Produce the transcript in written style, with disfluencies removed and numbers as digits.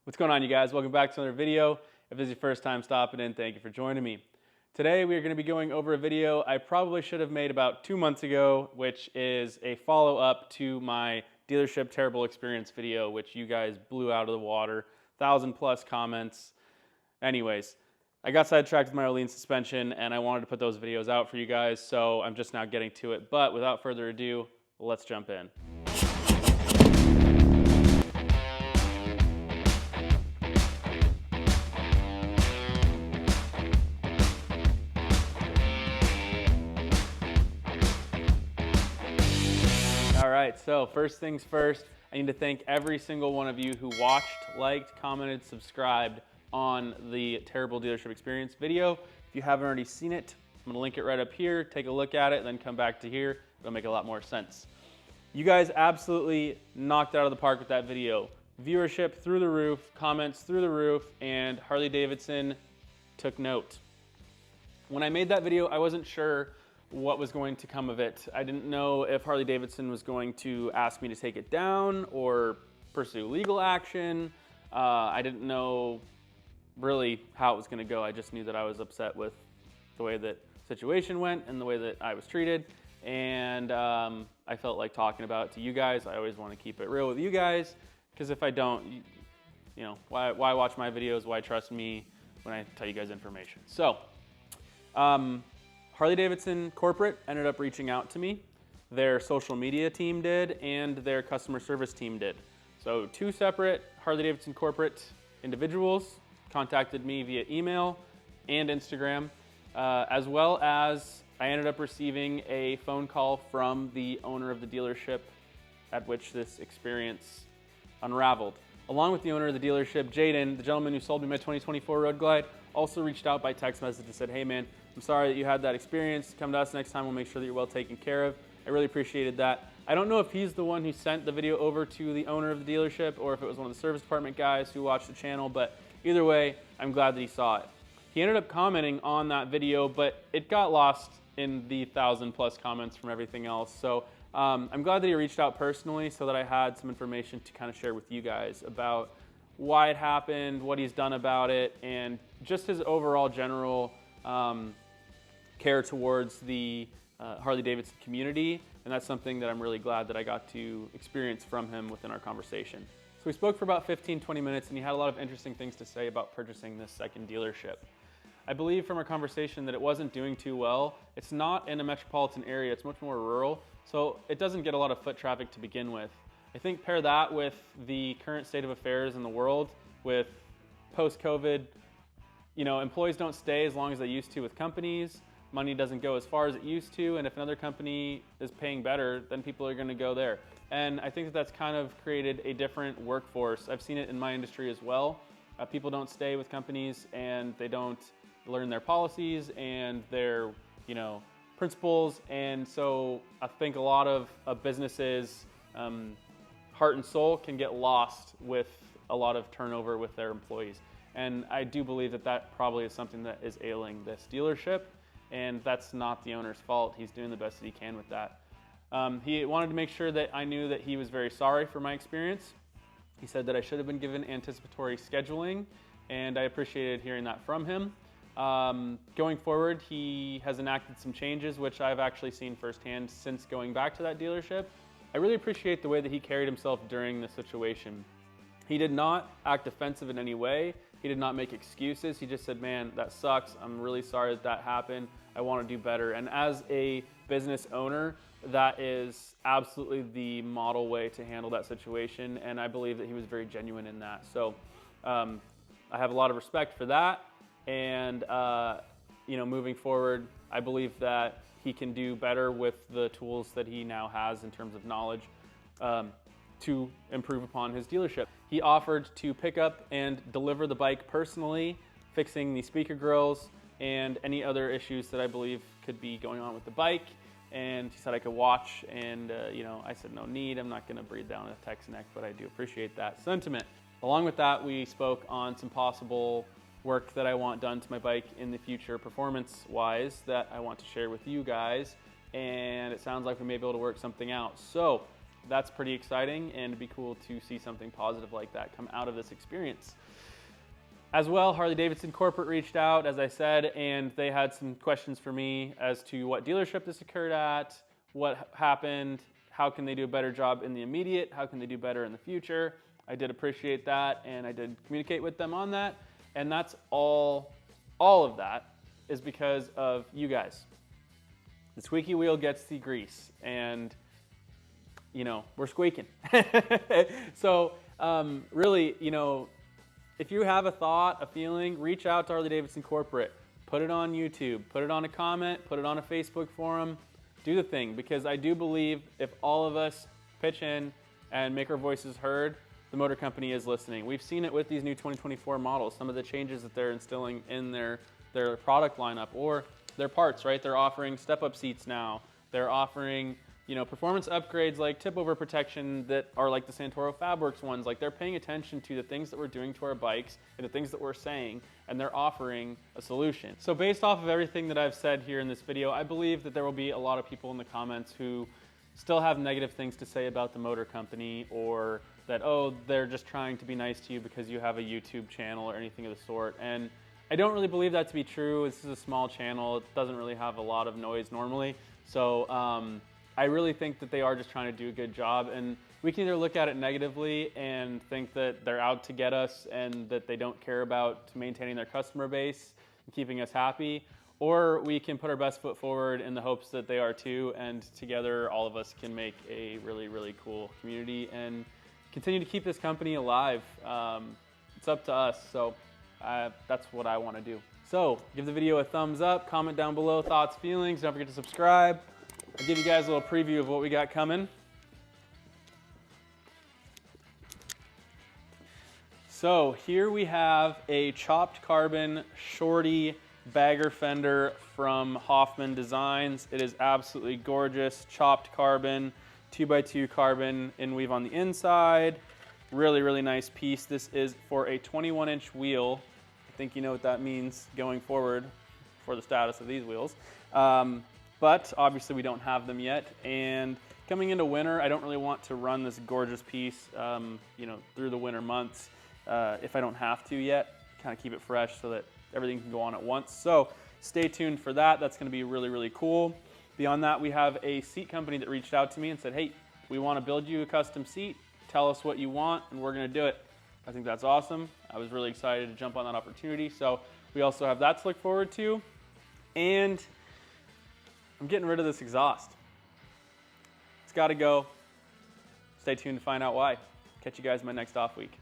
What's going on, you guys? Welcome back to another video. If this is your first time stopping in, thank you for joining me. Today we are going to be going over a video I probably should have made about 2 months ago, which is a follow-up to my dealership terrible experience video, which you guys blew out of the water. 1,000+ comments. Anyways, I got sidetracked with my Orleans suspension and I wanted to put those videos out for you guys, so I'm just now getting to it. But without further ado, let's jump in. Alright, so first things first, I need to thank every single one of you who watched, liked, commented, subscribed on the terrible dealership experience video. If you haven't already seen it, I'm going to link it right up here. Take a look at it, then come back to here. It'll make a lot more sense. You guys absolutely knocked it out of the park with that video. Viewership through the roof, comments through the roof, and Harley Davidson took note. When I made that video, I wasn't sure what was going to come of it. I didn't know if Harley Davidson was going to ask me to take it down or pursue legal action. I didn't know really how it was going to go. I just knew that I was upset with the way that the situation went and the way that I was treated. And I felt like talking about it to you guys. I always want to keep it real with you guys, because if I don't, you know, why watch my videos? Why trust me when I tell you guys information? So, Harley Davidson corporate ended up reaching out to me. Their social media team did, and their customer service team did. So 2 separate Harley Davidson corporate individuals contacted me via email and Instagram, as well as I ended up receiving a phone call from the owner of the dealership at which this experience unraveled. Along with the owner of the dealership, Jaden, the gentleman who sold me my 2024 Road Glide, also reached out by text message and said, "Hey man, I'm sorry that you had that experience. Come to us next time. We'll make sure that you're well taken care of." I really appreciated that. I don't know if he's the one who sent the video over to the owner of the dealership or if it was one of the service department guys who watched the channel, but either way, I'm glad that he saw it. He ended up commenting on that video, but it got lost in the 1,000+ comments from everything else. So I'm glad that he reached out personally so that I had some information to kind of share with you guys about why it happened, what he's done about it, and just his overall general care towards the Harley Davidson community. And that's something that I'm really glad that I got to experience from him within our conversation. So we spoke for about 15-20 minutes, and he had a lot of interesting things to say about purchasing this second dealership. I believe from our conversation that it wasn't doing too well. It's not in a metropolitan area, it's much more rural, so it doesn't get a lot of foot traffic to begin with. I think pair that with the current state of affairs in the world, with post-COVID, you know, employees don't stay as long as they used to with companies. Money doesn't go as far as it used to, and if another company is paying better, then people are going to go there. And I think that that's kind of created a different workforce. I've seen it in my industry as well. People don't stay with companies, and they don't learn their policies and their, you know, principles. And so I think a lot of businesses, heart and soul, can get lost with a lot of turnover with their employees. And I do believe that that probably is something that is ailing this dealership, and that's not the owner's fault. He's doing the best that he can with that. He wanted to make sure that I knew that he was very sorry for my experience. He said that I should have been given anticipatory scheduling, and I appreciated hearing that from him. Going forward, he has enacted some changes, which I've actually seen firsthand since going back to that dealership. I really appreciate the way that he carried himself during the situation. He did not act offensive in any way. He did not make excuses. He just said, "Man, that sucks. I'm really sorry that that happened. I want to do better." And as a business owner, that is absolutely the model way to handle that situation. And I believe that he was very genuine in that. So I have a lot of respect for that. And you know, moving forward, I believe that he can do better with the tools that he now has in terms of knowledge to improve upon his dealership. He offered to pick up and deliver the bike personally, fixing the speaker grills and any other issues that I believe could be going on with the bike. And he said I could watch, and you know, I said no need. I'm not going to breathe down a tech's neck, but I do appreciate that sentiment. Along with that, we spoke on some possible work that I want done to my bike in the future, performance-wise, that I want to share with you guys. And it sounds like we may be able to work something out. So that's pretty exciting, and it'd be cool to see something positive like that come out of this experience. As well, Harley Davidson corporate reached out, as I said, and they had some questions for me as to what dealership this occurred at, what happened, how can they do a better job in the immediate, how can they do better in the future. I did appreciate that, and I did communicate with them on that, and that's all of that is because of you guys. The squeaky wheel gets the grease, and you know, we're squeaking. So really, you know, if you have a thought, a feeling, reach out to Harley Davidson corporate, put it on YouTube, put it on a comment, put it on a Facebook forum, do the thing, because I do believe if all of us pitch in and make our voices heard, the motor company is listening. We've seen it with these new 2024 models, some of the changes that they're instilling in their product lineup or their parts, right? They're offering step-up seats now. They're offering, you know, performance upgrades like tip-over protection that are like the Santoro Fabworks ones. Like, they're paying attention to the things that we're doing to our bikes and the things that we're saying, and they're offering a solution. So based off of everything that I've said here in this video, I believe that there will be a lot of people in the comments who still have negative things to say about the motor company, or that, oh, they're just trying to be nice to you because you have a YouTube channel or anything of the sort. And I don't really believe that to be true. This is a small channel. It doesn't really have a lot of noise normally. So I really think that they are just trying to do a good job. And we can either look at it negatively and think that they're out to get us and that they don't care about maintaining their customer base and keeping us happy, or we can put our best foot forward in the hopes that they are too, and together all of us can make a really, really cool community and continue to keep this company alive. It's up to us. So that's what I want to do. So give the video a thumbs up, comment down below thoughts, feelings. Don't forget to subscribe. I'll give you guys a little preview of what we got coming. So here we have a chopped carbon shorty bagger fender from Hoffman Designs. It is absolutely gorgeous. Chopped carbon, 2x2 carbon in weave on the inside. Really, really nice piece. This is for a 21-inch wheel. I think you know what that means going forward for the status of these wheels. But obviously we don't have them yet. And coming into winter, I don't really want to run this gorgeous piece you know, through the winter months if I don't have to yet. Kind of keep it fresh so that everything can go on at once. So stay tuned for that. That's going to be really, really cool. Beyond that, we have a seat company that reached out to me and said, hey, we want to build you a custom seat. Tell us what you want, and we're going to do it. I think that's awesome. I was really excited to jump on that opportunity. So we also have that to look forward to. And I'm getting rid of this exhaust. It's got to go. Stay tuned to find out why. Catch you guys in my next off week.